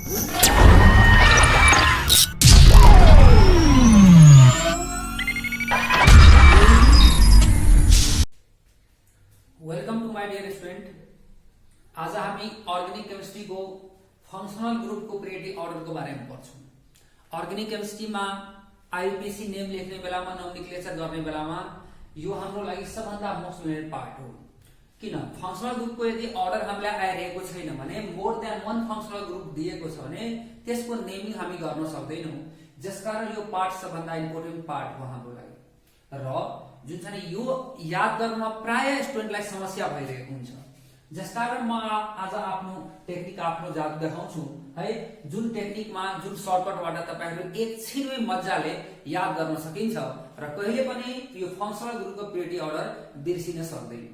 Welcome to my dear student. आज हामी organic chemistry को फंक्शनल ग्रुप को पीरियोडिक ऑर्डर को बारे में पढ्छौं। अर्गेनिक केमिस्ट्री में आईयूपीएसी नेम लेख्ने बेलामा नोमेनक्लेचर गर्ने बेलामा यो हाम्रो लागि सबभन्दा मोस्ट इम्पोर्टेन्ट पार्ट हो। किन फंक्शनल ग्रुप को यदि अर्डर हामीलाई आइरहेको छैन भने मोर देन वन फंक्शनल ग्रुप दिएको छ भने त्यसको नेमिङ हामी गर्न सक्दैनौं। जसकारण यो पार्ट सबभन्दा इम्पोर्टेन्ट पार्ट हो हाम्रो लागि र जुन चाहिँ यो याद गर्नमा प्राय स्टुडेन्टलाई समस्या भइरहेको हुन्छ। जसकारण म आज आफ्नो टेक्निक आफ्नो जादु देखाउँछु है, जुन टेक्निकमा जुन सर्टकटबाट तपाईहरु एकछिनमै मज्जाले याद गर्न सकिन्छ र कहिले पनि यो फंक्शनल ग्रुपको पीरियोडिक अर्डर बिर्सिन सक्दैन।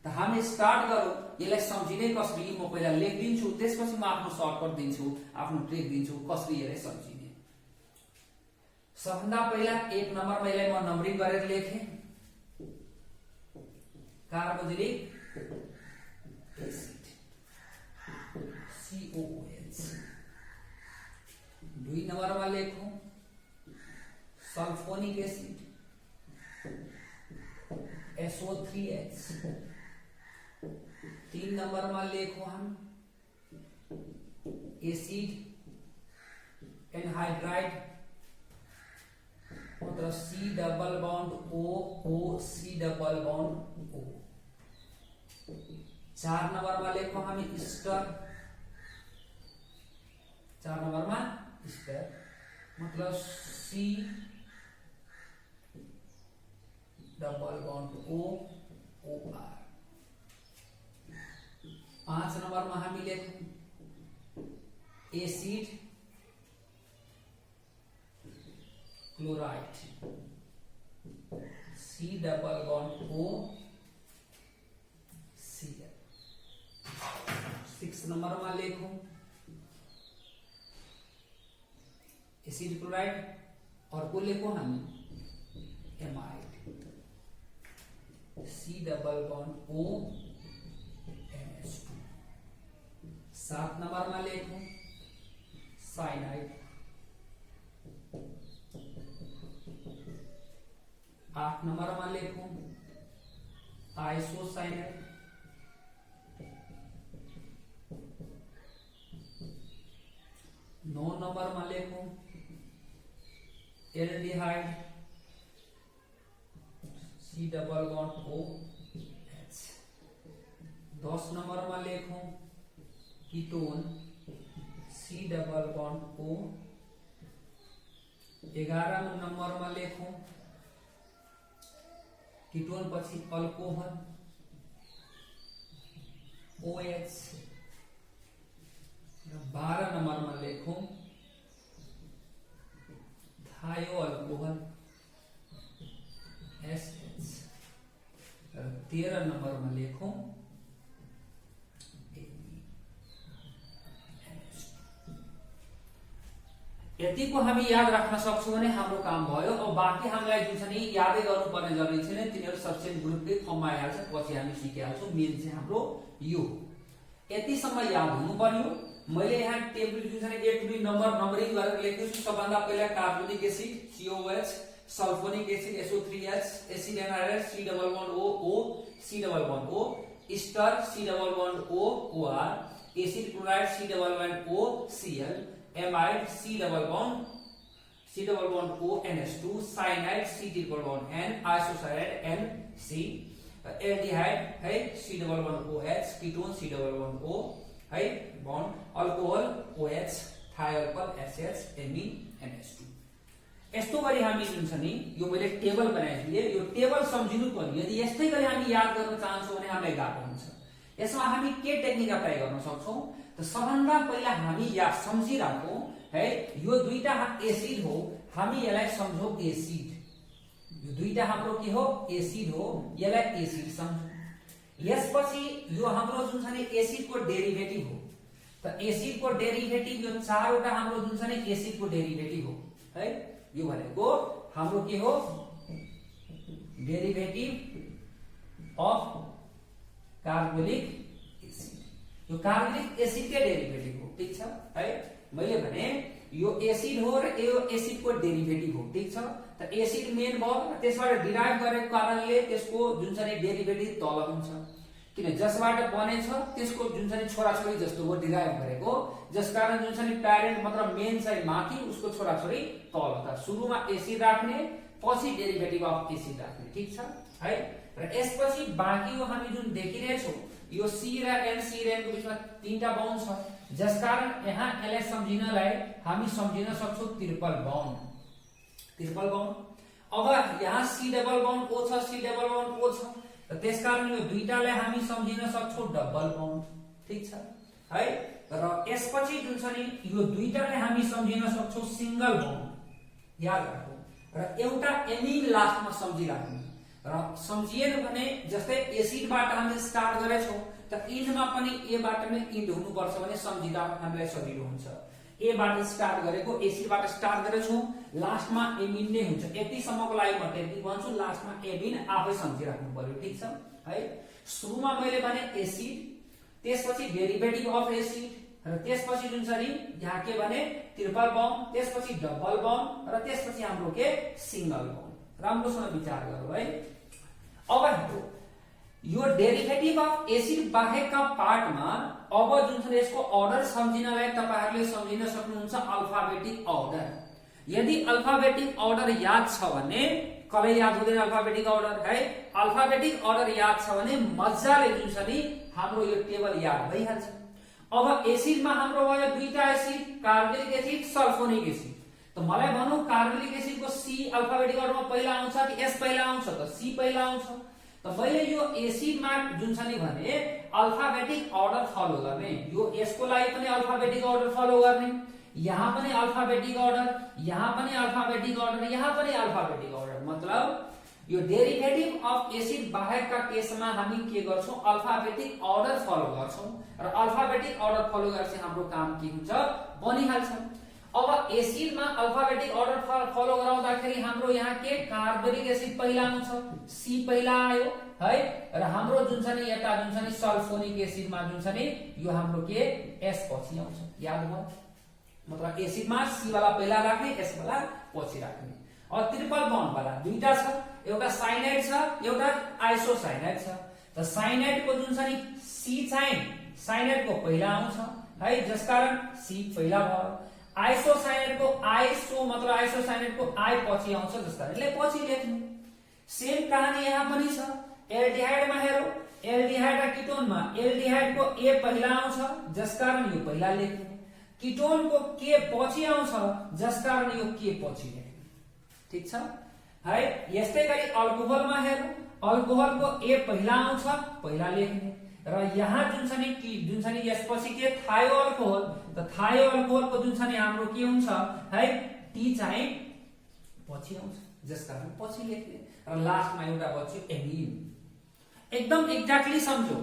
त हामी स्टार्ट गरौँ। यसलाई सम्झिने कसरी म पहिला लेखिदिन्छु, त्यसपछि म आफ्नो सर्टकट दिन्छु, आफ्नो ट्रिक दिन्छु कसरी यसलाई सम्झिने। सबभन्दा पहिला 1 नम्बरमा यसलाई म नम्बरिङ गरेर लेखे। Carboxylic acid COOH। 2 नंबर में लेखो सल्फोनिक एसिड SO3H। 3 नंबर में लेखो हम एसिड एनहाइड्राइड मतलब C double bond O C double bond O। 4 number में लेखो हम स्टर। 4 नंबर में स्टर मतलब C डबल बॉन्ड OR। 5 नंबर में हम लेखो acid chloride C double bond O Cl। 6 नंबर में लिखो एसिड क्लोराइड और को लिखो हम amide C double bond O NH2। 7 नंबर में लिखो साइनाइड। 8 नंबर में लिखो आइसोसाइनाइड। 9 नंबर में लिखो aldehyde C double bond OH। 10 number में लिखो ketone C double bond O। 11 number में लिखो कीटोन पछि अल्कोहल OH। 12 नंबर में लिखो थायो अल्कोहल SH। 13 नंबर में लिखो यति को हामी याद राख्न सक्छौं भने हाम्रो काम भयो। अब बाँकी हामीलाई जुन छ नि यादै गर्नुपर्ने जरुरी छैन, तिनीहरु सब्स्टिट्युट ग्रुपकै फर्ममा आइहाल्छ, पछि हामी सिकिहाल्छौं। मेन चाहिँ हाम्रो यो यतिसम्म याद हुनु पर्यो। मैले यहाँ टेबल जुन छ नि A to B नम्बरिङ गरेर लेखेको छु। सबभन्दा पहिला carbonic acid COOH, sulphonic acid SO3H, acid anhydride C double bond O C double bond O, स्टर C double bond O OR, acid chloride C double bond O Cl, amide C double bond O NH2, cyanide C triple bond N, isocyanide NC, aldehyde है C double bond OH, ketone C double bond O है bond, alcohol OH, थायोअल्कोहल SH, amine NH2। यस्तो गरी हामी जुन छ नि यो मैले टेबल बनाइदिए, यो टेबल सम्झिनु पर्यो। यदि यस्तै गरी हामी याद गर्न चाहन्छौं भने हामीलाई गाह्रो हुन्छ। यसमा हामी के टेक्निक अप्लाई गर्न सक्छौं त सबभन्दा पहिला हामी याद सम्झिराखौं है यो दुईटा एसिड हो, हामी यसलाई सम्झौ एसिड। यो दुईटा हाम्रो के हो एसिड हो, यसलाई एसिड सम्झौ। यसपछि यो हाम्रो जुन छ नि एसिड को डेरिभेटिभ हो। त एसिड को डेरिभेटिभ यो चारवटा हाम्रो जुन छ नि एसिड को डेरिभेटिभ हो है। यो भनेको हाम्रो के हो डेरिभेटिभ अफ कार्बोनिक एसिड। यो कार्बोनिक एसिडकै डेरिभेटिभ हो, ठीक छ है। मैले भने यो एसिड हो र यो एसिडको डेरिभेटिभ हो, ठीक छ। त एसिड मेन भयो, त्यसबाट डिराइभ गरेको कारणले त्यसको जुन चाहिँ डेरिभेटिभ तल हुन्छ, किन जसबाट बनेछ त्यसको जुन चाहिँ छोराछोरी जस्तो हो डिराइभ गरेको, जसकारण जुन चाहिँ प्यारेन्ट मतलब मेन चाहिँ माथि, उसको छोराछोरी तल। त सुरुमा एसिड राख्ने, पछि डेरिभेटिभ अफ एसिड राख्ने, ठीक छ है। र यसपछि बाँकी हामी जुन देखिरहेछौँ यो सी र एन, सी र एन को बीचमा तीनटा बन्ड छ, जसकारण यहाँ यसलाई सम्झिनलाई हामी सम्झिन सक्छौं ट्रिपल बन्ड, ट्रिपल बन्ड। अब यहाँ सी डबल बन्ड ओ छ, सी डबल बन्ड ओ छ, र त्यसकारण यो दुईटालाई हामी सम्झिन सक्छौं डबल बन्ड, ठीक छ है। र यसपछि जुन छ नि यो दुईटालाई हामी सम्झिन सक्छौं सिंगल बन्ड, याद राखौ। र एउटा एमिन लास्टमा सम्झिराख्नु, र सम्झिएन भने जस्तै एसिडबाट हामीले स्टार्ट गरेछौं त इन्डमा पनि एबाट नै इन्ड हुनुपर्छ भने सम्झिदा हामीलाई सजिलो हुन्छ। एबाट स्टार्ट गरेको, एसिडबाट स्टार्ट गरेछौं, लास्टमा एमिन नै हुन्छ। यतिसम्मको लागि म टेक्निक भन्छु, लास्टमा एमिन आफै सम्झिराख्नु पर्यो, ठीक छ है। सुरुमा मैले भने एसिड, त्यसपछि डेरिभेटिभ अफ एसिड, र त्यसपछि जुन छ नि यहाँ के भने ट्रिपल बन्ड, त्यसपछि डबल बन्ड, र त्यसपछि हाम्रो के सिंगल बन्ड। राम्रोसँग विचार गरौँ है। अब हेरौँ यो डेरिभेटिभ अफ एसिड बाहेकका पार्टमा अब जुन छ यसको अर्डर सम्झिनलाई तपाईहरुले सम्झिन सक्नुहुन्छ अल्फाबेटिक अर्डर। यदि अल्फाबेटिक अर्डर याद छ भने, कसलाई याद हुँदैन अल्फाबेटिक अर्डर है, अल्फाबेटिक अर्डर याद छ भने मजाले जुन छ नि हाम्रो यो टेबल याद भइहाल्छ। अब एसिडमा हाम्रो भयो दुईटा acid, carbonic acid, sulphonic acid. त मलाई भनौं कार्बोनिक एसिडको सी अल्फाबेटिक अर्डरमा पहिला आउँछ कि एस पहिला आउँछ? त सी पहिला आउँछ। त मैले यो एसिडमा जुन छ नि भने अल्फाबेटिक अर्डर फलो गर्ने, यो एस को लागि पनि अल्फाबेटिक अर्डर फलो गर्ने, यहाँ पनि अल्फाबेटिक अर्डर, यहाँ पनि अल्फाबेटिक अर्डर, यहाँ पनि अल्फाबेटिक अर्डर। मतलब यो डेरिभेटिभ अफ एसिड बाहेकका केसमा हामी के गर्छौं अल्फाबेटिक अर्डर फलो गर्छौं, र अल्फाबेटिक अर्डर फलो गरेपछि हाम्रो काम के हुन्छ बनिहाल्छ। अब एसिडमा अल्फाबेटिक अर्डर फलो गराउँदाखेरि हाम्रो यहाँ के कार्बोनिक एसिड पहिला आउँछ, सी पहिला आयो है, र हाम्रो जुन छ नि यता जुन छ नि सल्फोनिक एसिडमा जुन छ नि यो हाम्रो के एस पछि आउँछ। याद भयो? मतलब एसिडमा सी वाला पहिला राख्ने, एस वाला पछि राख्ने। और ट्रिपल बन्ड वाला दुईटा छ, एउटा साइनाइड छ, एउटा आइसोसाइनाइड छ। त साइनाइडको जुन छ नि सी चाहिँ साइनाइडको पहिला आउँछ है, जसकारण सी पहिला भयो। आइसोसाइनाइडको आइसो मतलब आइसोसाइनाइडको आई पछि आउँछ, जसकारण यसले पछि लेख्नु। सेम कहानी यहाँ पनि छ। एल्डिहाइडमा हेरौं, एल्डिहाइड र किटोनमा एल्डिहाइडको ए पहिला आउँछ, जसकारण यो पहिला लेख्नु। किटोनको के पछि आउँछ, जसकारण यो के पछि लेख्नु। ठीक छ है। यस्तै गरी अल्कोहलमा हेरौं, अल्कोहलको ए पहिला आउँछ, पहिला लेख्ने, र यहाँ जुन छ नि यसपछि के थायो अल्कोहल, त थायो अल्कोहलको जुन छ नि हाम्रो के हुन्छ है टी चाहिँ पछि आउँछ, जसकारण पछि लेख्ने, र लास्टमा एउटा बच्यो एमिन। एकदम एक्ज्याक्टली सम्झौ।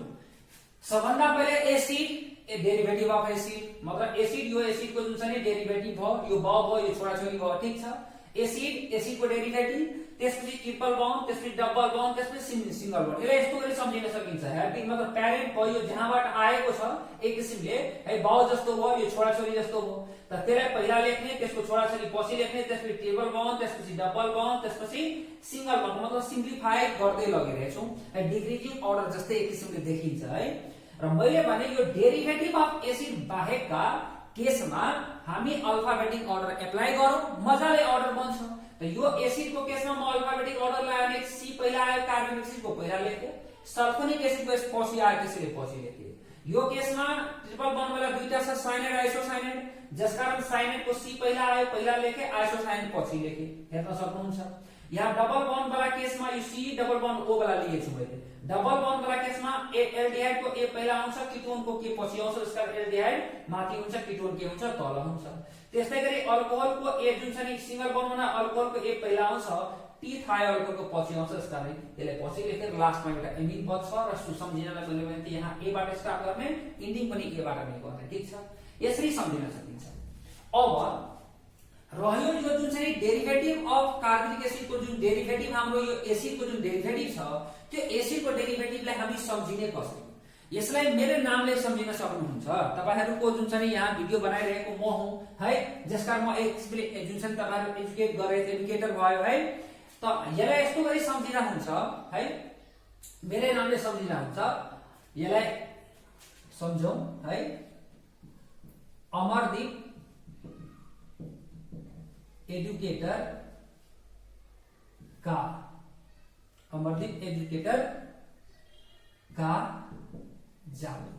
सबभन्दा पहिले एसिड डेरिभेटिभ अफ एसिड, मतलब एसिड यो एसिडको जुन छ नि डेरिभेटिभ भयो, यो भयो यो छोराछोरी भयो, ठीक छ। एसिड एसिडको डेरिभेटिभ, त्यसपछि ट्रिपल बन्ड, त्यसपछि डबल बन्ड, त्यसपछि सिंगल बन्ड। यसलाई यस्तो गरी सम्झिन सकिन्छ। हेल्पिङ मतलब प्यारेन्ट भयो जहाँबाट आएको छ एक किसिमले है, बाउ जस्तो भयो, यो छोराछोरी जस्तो भयो, त त्यसलाई पहिला लेख्ने, त्यसको छोराछोरी पछि लेख्ने, त्यसपछि ट्रिपल बन्ड, त्यसपछि डबल बन्ड, त्यसपछि सिंगल बन्ड। मतलब सिम्प्लिफाई गर्दै लगिरहेछौं है, डिक्रिजिङ अर्डर जस्तै एक किसिमले देखिन्छ है। र मैले भने यो डेरिभेटिभ अफ एसिड बाहेकका केसमा हामी अल्फाबेटिक अर्डर एप्लाई गरौं, मजाले अर्डर बन्छ। त यो एसिडको केसमा म अल्फाबेटिक अर्डर लगाए, सी पहिला आयो, कार्बोनिक एसिडको पहिला लेखे, सल्फोनिक एसिडको पछि आयो, त्यसैले पछि लेखे। यो केसमा ट्रिपल बन्ड वाला दुईटा छ, साइनाइड आइसोसाइनाइड, जसकारण साइनाइडको सी पहिला आयो, पहिला लेखे, आइसोसाइनाइड पछि लेखे। हेर्न सक्नुहुन्छ। यहाँ डबल बन्ड वाला केसमा यो सी डबल बन्ड ओ वाला लिएछु मैले। डबल बन्ड वाला केसमा एल्डिहाइडको ए पहिला आउँछ, किटोनको के पछि आउँछ, जसकारण एल्डिहाइड माथि हुन्छ, किटोन के हुन्छ तल हुन्छ। त्यस्तै गरी अल्कोहलको ए जुन छ नि सिंगल बन्डमा अल्कोहलको ए पहिला आउँछ, टी थायो अल्कोहलको पछि आउँछ, जसकारण यसलाई पछि लेखेर लास्टमा एउटा एमिन बच्छ। र सम्झिनलाई मैले भने यहाँ ए बाट स्टार्ट गर्ने, इन्डिङ पनि ए बाट नै गर्ने, ठीक छ। यसरी सम्झिन सकिन्छ। अब रह्यो यो जुन चाहिँ डेरिभेटिभ अफ कार्बोनिक एसिडको जुन डेरिभेटिभ हाम्रो यो एसिडको जुन डेरिभेटिभ छ, त्यो एसिडको डेरिभेटिभलाई हामी सम्झिने कसरी? यसलाई मेरो नामले सम्झिन सक्नुहुन्छ। तपाईहरुको जुन चाहिँ यहाँ भिडियो बनाइरहेको म हुँ है, जसका म एक्सप्लेन जुन चाहिँ तपाईहरु एजुकेट गरेको एजुकेटर भयो है। त यसलाई यस्तो गरी सम्झिन हुन्छ है, मेरो नामले सम्झिन हुन्छ। यसलाई सम्झौं है, अमरदीप एजुकेटर का, अमरदीप एजुकेटर का जादू।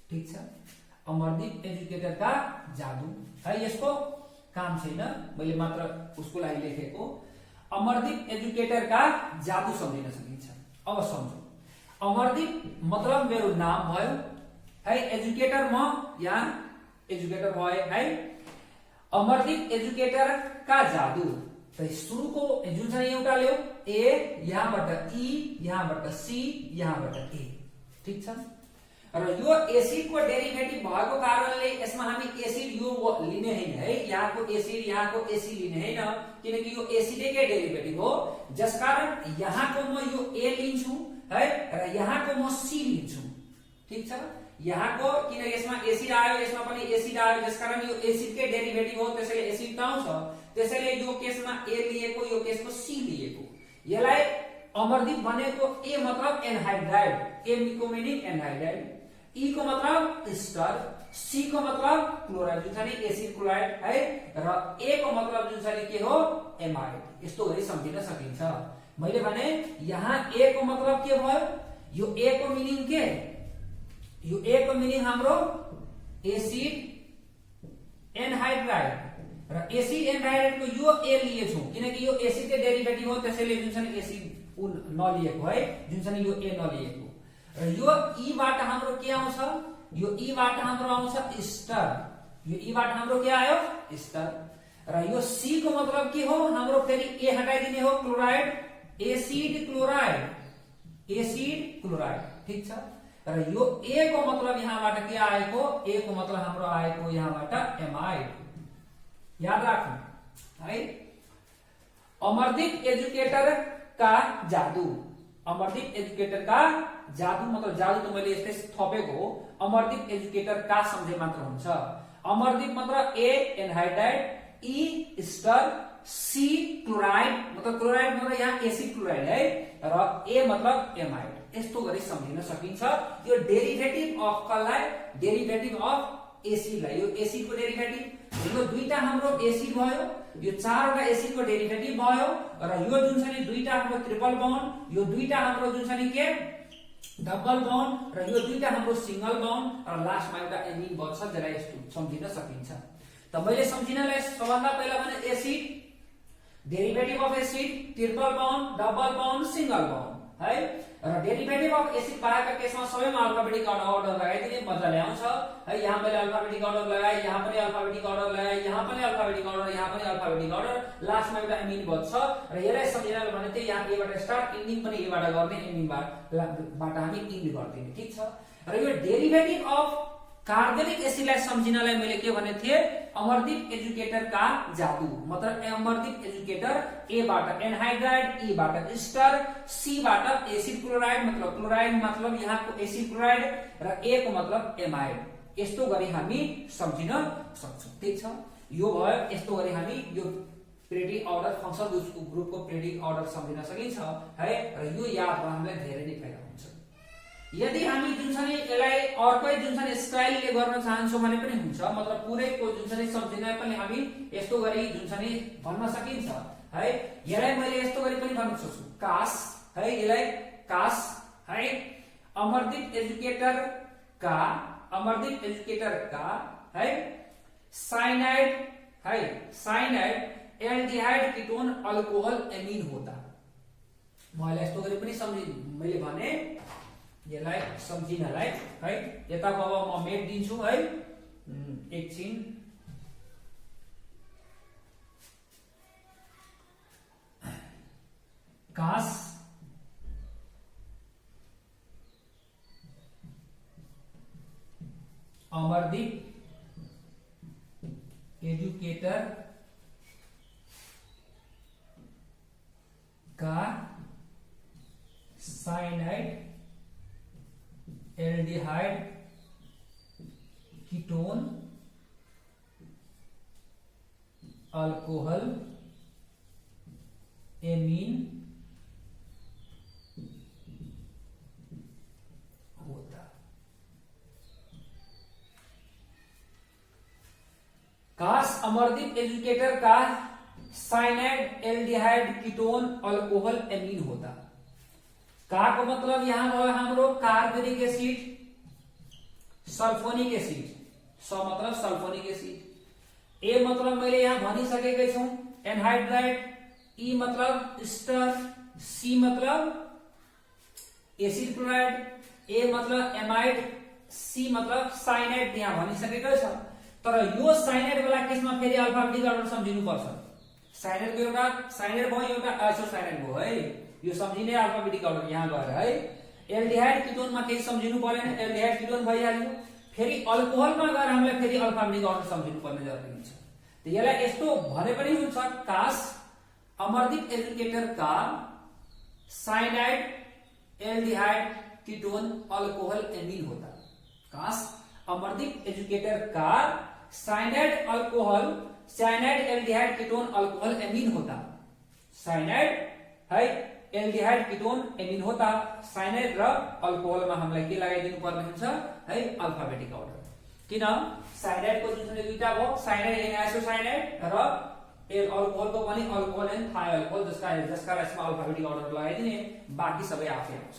ठीक छ, अमरदीप एजुकेटर का जादू है। यसको काम छैन, मैले मात्र उसको लागि लेखेको। अमरदीप एजुकेटर का जादू सम्झिन सकिन्छ। अब सम्झौं, अमरदीप मतलब मेरो नाम भयो है, एजुकेटर म यहाँ एजुकेटर भयो है। अमरदीप एजुकेटर का जादू, त सुरुको जुन चाहिँ एउटा ल्याउ ए, यहाँबाट ई, यहाँबाट सी, यहाँबाट ए। ठीक छ, र यो एसिडको डेरिभेटिभ भएको कारणले यसमा हामी एसिड यो लिने हैन है, यहाँको एसिड यहाँको एसिड लिने हैन, किनकि यो एसिडकै डेरिभेटिभ हो। जसकारण यहाँको म यो ए लिन्छु है, र यहाँको म सी लिन्छु। ठीक छ, यहाँको किन यसमा एसिड आयो, यसमा पनि एसिड आयो, जसकारण यो एसिडकै डेरिभेटिभ हो, त्यसैले एसिड त आउँछ। त्यसैले यो केसमा ए लिएको, यो केसको सी लिएको। यसलाई अमरदीप भनेको ए मतलब एनहाइड्राइड, ए को मिनिङ एनहाइड्राइड, ई को मतलब एस्टर, सी को मतलब क्लोराइड जुन चाहिँ एसिड क्लोराइड है, र ए को मतलब जुन चाहिँ के हो एमाइड। यस्तो गरी सम्झिन सकिन्छ। मैले भने यहाँ ए को मतलब के भयो, यो ए को मिनिङ के, यो ए को मिनिङ हाम्रो एसिड एनहाइड्राइड, र एसिड एनहाइड्राइड को यो ए लिएछौं किनकि यो एसिड के डेरिभेटिभ हो, त्यसैले जुन चाहिँ एसिड नलिएको है, जुन चाहिँ यो ए नलिएको। र यो ई बाट हाम्रो के आउँछ, यो ई बाट हाम्रो आउँछ एस्टर, यो ई बाट हाम्रो के आयो एस्टर। र यो सी को मतलब के हो हाम्रो, फेरि ए हटाइदिने हो chloride, acid chloride, acid chloride. ठीक छ, र यो ए को मतलब यहाँबाट के आएको, ए को मतलब हाम्रो आएको यहाँबाट एमाइड। याद राख्नु है, अमरदीप एजुकेटर का जादू, अमरदीप एजुकेटर का जादू मतलब जादू त मैले यस्तै थपेको हो। अमरदीप एजुकेटर का सम्झे मात्र हुन्छ। अमरदीप मतलब ए एनहाइड्राइड, ई एस्टर, सी क्लोराइड मतलब क्लोराइड मतलब यहाँ एसिड क्लोराइड है, र ए मतलब एमाइड। यस्तो गरी सम्झिन सकिन्छ। यो डेरिभेटिभ अफ कसलाई, डेरिभेटिभ अफ एसिडलाई, यो एसिडको डेरिभेटिभ, यो दुईटा हाम्रो एसिड भयो, यो चारवटा एसिडको डेरिभेटिभ भयो, र यो जुन चाहिँ दुईटा हाम्रो ट्रिपल बन्ड, यो दुईटा हाम्रो जुन चाहिँ के डबल बन्ड, र यो दुईटा हाम्रो सिंगल बन्ड, र लास्टमा एउटा एमिन बन्छ, जसलाई यस्तो सम्झिन सकिन्छ। त मैले सम्झिनलाई सबभन्दा पहिला भने acid, derivative of acid, triple bond, double bond, single bond है, र डेरिभेटिभ अफ एसिड बाहेकका केसमा सबैमा अल्फाबेटिक अर्डर लगाइदिने मजाले आउँछ है। यहाँ मैले अल्फाबेटिक अर्डर लगाए, यहाँ पनि अल्फाबेटिक अर्डर लगाए, यहाँ पनि अल्फाबेटिक अर्डर, यहाँ पनि अल्फाबेटिक अर्डर, लास्टमा एउटा एमिन बन्छ। र यसलाई सम्झिनलाई भने चाहिँ यहाँ एबाट स्टार्ट, एन्डिङ पनि एबाट गर्ने, एन्डिङबाट हामी इन्ड गर्दिने। ठीक छ, र यो डेरिभेटिभ अफ कार्बोनिक एसिडलाई सम्झिनलाई मैले के भने थिए, अमरदीप एजुकेटर का जादू मतलब अमरदीप एजुकेटर ए बाट एनहाइड्राइड, ई बाट एस्टर, सी बाट एसिड क्लोराइड मतलब क्लोराइड मतलब यहाँको एसिड क्लोराइड, र ए को मतलब एमाइड। यस्तो गरी हामी सम्झिन सक्छौं। ठीक छ, यो भयो। यस्तो गरी हामी यो पेरियोडिक अर्डर फंक्शनल ग्रुपको पेरियोडिक अर्डर सम्झिन सकिन्छ है, र यो याद राख्नलाई धेरै नै फाइदा हुन्छ। यदि हामी जुन चाहिँ यसलाई अर्कै जुन चाहिँ स्टाइलले गर्न चाहन्छौं भने पनि हुन्छ, मतलब पुरैको जुन चाहिँ सम्झिनलाई पनि हामी यस्तो गरी जुन चाहिँ भन्न सकिन्छ है। यसलाई मैले यस्तो गरी पनि भन्न सक्छु, कास है, यसलाई कास है, अमरदीप एजुकेटर का, अमरदीप एजुकेटर का है, साइनाइड है, cyanide aldehyde ketone alcohol amine होता। मैले यस्तो गरी पनि सम्झि, मैले भने यसलाई सम्झिनलाई है, यताको अब म मेट दिन्छु है, एकछिन कास अमरदीप एजुकेटर का cyanide aldehyde ketone alcohol amine होता। काश अमरदीप एजुकेटर का cyanide aldehyde ketone alcohol amine होता। का को मतलब यहां रहा हमरो कार्बोनिक एसिड सल्फोनिक एसिड, स मतलब सल्फोनिक एसिड, ए मतलब मैले यहाँ भनिसकेकै छु एनहाइड्राइड, ई मतलब स्टर, सी मतलब एसिड क्लोराइड, ए मतलब एमाइड, सी मतलब साइनाइड यहाँ भनिसकेकै छ। तर यो साइनाइड वाला केसमा फेरि अल्फाबेटिक अर्डर सम्झिनु पर्छ। साइनाइड को एउटा साइनाइड भयो, एउटा आइसोसाइनाइड भयो है, यो सम्झिने अल्फाबेटिक अर्डर यहाँ गएर है। एल्डिहाइड कीटोनमा केही सम्झिनु परेन, एल्डिहाइड कीटोन भइहाल्यो। फेरि अल्कोहलमा गएर हामीलाई फेरि अल्फाबेटिक अर्डर सम्झिनु पर्ने जरुरी हुन्छ। त यसलाई यस्तो भने पनि हुन्छ, काश अमरदीप एजुकेटर का cyanide aldehyde ketone alcohol amine होता। काश अमरदीप एजुकेटर का cyanide aldehyde ketone alcohol amine होता। साइनाइड है एल्डिहाइड कीटोन एमीन होता। साइनाइड र अल्कोहलमा हामीलाई के लगाइदिनु पर्ने हुन्छ है, अल्फाबेटिक अर्डर। किन साइनाइड को जुन दुईटा भयो, साइनाइड एन्ड आइसोसाइनाइड र अल्कोहल को पनि अल्कोहल एन्ड थायो अल्कोहल, जसका यसमा अल्फाबेटिक अर्डर लगाइदिने, बाँकी सबै आफै आउँछ।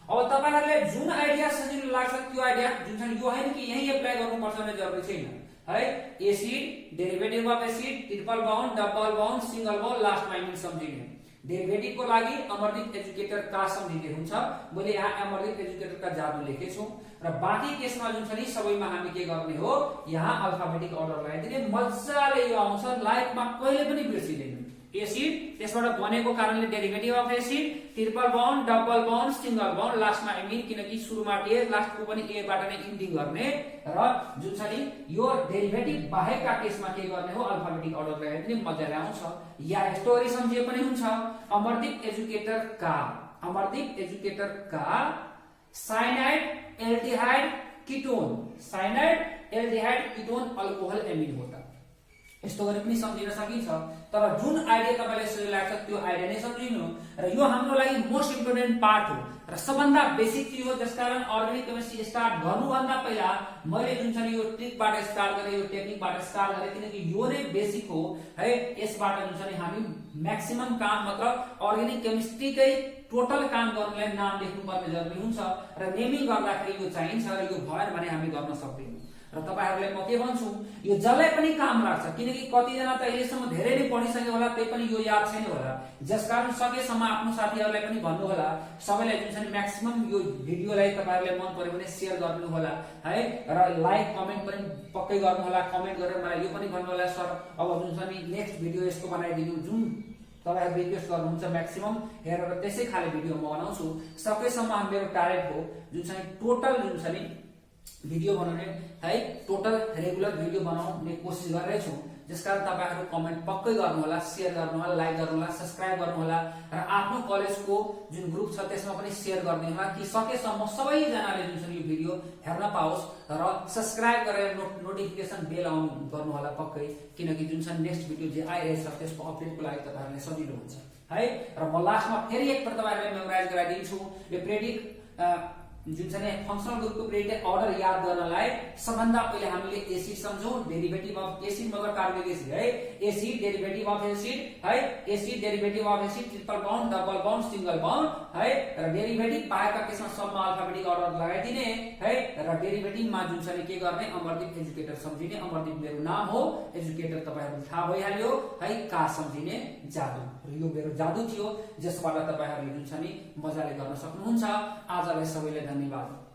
अब तपाईहरुले जुन आइडिया सजिलो लाग्छ त्यो आइडिया जुन छ यो हैन कि यही एप्लाई गर्नुपर्छ भन्ने जरुरी छैन है। Acid derivative of acid triple bound double bound single bound लास्टमा इमेज सम्झिने। डेरिभेटिभ को लागि अमरदीप एजुकेटर का सम्झिने हुन्छ। मैले यहाँ अमरदीप एजुकेटर का जादु लेखेछु र बाँकी केसमा जुन छ नि सबैमा हामी के गर्ने हो, यहाँ अल्फाबेटिक अर्डर लगाइदिने। मजाले यो आउँछ, लाइफमा कहिले पनि बिर्सिदैन। एसिड त्यसबाट बनेको कारणले derivative of acid triple bound double bound single bound लास्टमा एमिन, किनकि सुरुमा ए लास्टको पनि ए बाट नै इन्डिङ गर्ने। र जुन छ नि यो डेरिभेटिभ बाहेकका केसमा के गर्ने हो, अल्फाबेटिक अर्डर लगाइदिने, मजाले आउँछ। या स्टोरी सम्झिए पनि हुन्छ। अमरदीप एजुकेटर का cyanide aldehyde ketone alcohol amine होता। यस्तो गरी पनि सम्झिन सकिन्छ। तर जुन आइडिया तपाईलाई सजिलो लाग्छ त्यो आइडिया नै सम्झिनु र यो हाम्रो लागि मोस्ट इम्पोर्टेन्ट पार्ट हो र सबभन्दा बेसिक चिज हो। जसकारण अर्गानिक केमिस्ट्री स्टार्ट गर्नुभन्दा पहिला मैले जुन छ नि यो ट्रिकबाट स्टार्ट गरे, यो टेक्निकबाट स्टार्ट गरे, किनकि यो नै बेसिक हो है। यसबाट जुन छ नि हामी म्याक्सिमम काम मतलब अर्गानिक केमिस्ट्रीकै टोटल काम गर्नलाई नाम लेख्नु पर्ने जरुरी हुन्छ र नेमिङ गर्दाखेरि यो चाहिन्छ र यो भएन भने हामी गर्न सक्दैनौँ। र तपाईहरुलाई म के भन्छु, यो जसलाई पनि काम लाग्छ, किनकि कतिजना त अहिलेसम्म धेरै नै पढिसके होला, त्यही पनि यो याद छैन होला। जसकारण सकेसम्म आफ्नो साथीहरुलाई पनि भन्नु होला, सबैलाई जुन छ नि म्याक्सिमम यो भिडियोलाई तपाईहरुलाई मन पर्यो भने शेयर गर्नु होला है, र लाइक कमेन्ट पनि पक्कै गर्नु होला। कमेन्ट गरेर मलाई यो पनि भन्नु होला, सर अब जुन छ नि नेक्स्ट भिडियो यसको बनाइदिनु, जुन तपाईहरु रिक्वेस्ट गर्नुहुन्छ म्याक्सिमम हेरेर त्यसै खाले भिडियो म बनाउँछु। सकेसम्म मेरो टार्गेट हो जुन छ नि टोटल जुन छ नि भिडियो बनाउने है, टोटल रेगुलर भिडियो बनाउने कोसिस गरिरहेछु। जसकारण तपाईहरु कमेन्ट पक्कै गर्नु होला, शेयर गर्नु होला, लाइक गर्नु होला, सब्स्क्राइब गर्नु होला र आफ्नो कलेजको जुन ग्रुप छ त्यसमा पनि शेयर गर्नु होला कि सकेसम्म सबैजनाले जुन छ यो भिडियो हेर्न पाओस् र सब्स्क्राइब गरेर नोटिफिकेसन बेल अन गर्नु होला पक्कै, किनकि जुन छ नेक्स्ट भिडियो जे आइरहेछ त्यसको अपडेटको लागि तपाईहरुलाई सजिलो हुन्छ है। र म लास्टमा फेरि एक पटक तपाईहरुलाई मेमोराइज गराइदिन्छु। यो प्रेडिक्ट जुन छ नि फंक्शनल ग्रुपको प्रेडिक्ट अर्डर याद गर्नलाई सबभन्दा पहिले हामीले एसिड सम्झौं। डेरिभेटिभ अफ एसिड मतलब कार्बोनिक एसिड है, एसिड डेरिभेटिभ अफ एसिड है, acid derivative of acid triple bound double bound single bound है। र डेरिभेटिभ बाहेकका केसमा सबमा अल्फाबेटिक अर्डर लगाइदिने है। र डेरिभेटिभमा जुन छ नि के गर्ने, अमरदीप एजुकेटर सम्झिने। अमरदीप मेरो नाम हो, एजुकेटर तपाईहरुलाई थाहा भइहाल्यो है। का सम्झिने जादु, यो मेरो जादु थियो जसबाट तपाईहरुले जुन छ नि मजाले गर्न सक्नुहुन्छ। आजलाई सबैलाई धन्यवाद।